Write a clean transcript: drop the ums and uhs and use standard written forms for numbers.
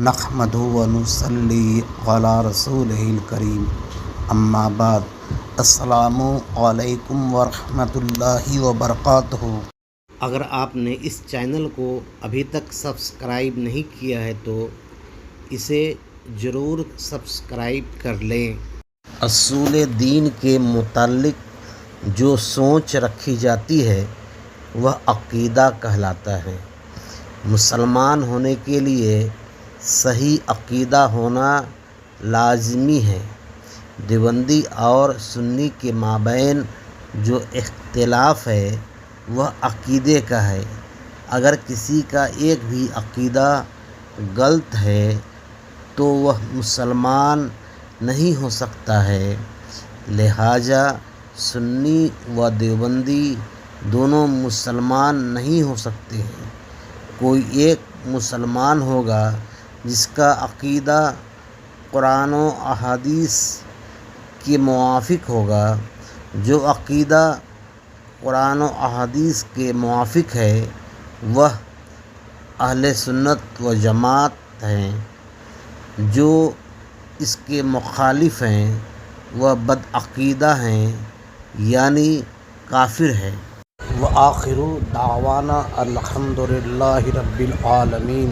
نحمدہ ونصلی علی رسولہ الکریم اما بعد السلام علیکم ورحمۃ اللہ وبرکاتہ۔ اگر آپ نے اس چینل کو ابھی تک سبسکرائب نہیں کیا ہے تو اسے ضرور سبسکرائب کر لیں۔ اصول دین کے متعلق جو سوچ رکھی جاتی ہے وہ عقیدہ کہلاتا ہے۔ مسلمان ہونے کے لیے صحیح عقیدہ ہونا لازمی ہے۔ دیوبندی اور سنی کے مابین جو اختلاف ہے وہ عقیدے کا ہے۔ اگر کسی کا ایک بھی عقیدہ غلط ہے تو وہ مسلمان نہیں ہو سکتا ہے۔ لہٰذا سنی و دیوبندی دونوں مسلمان نہیں ہو سکتے ہیں۔ کوئی ایک مسلمان ہوگا جس کا عقیدہ قرآن و احادیث کے موافق ہوگا۔ جو عقیدہ قرآن و احادیث کے موافق ہے وہ اہل سنت و جماعت ہیں۔ جو اس کے مخالف ہیں وہ بدعقیدہ ہیں یعنی کافر ہیں۔ وآخر دعوانا الحمد للہ رب العالمین۔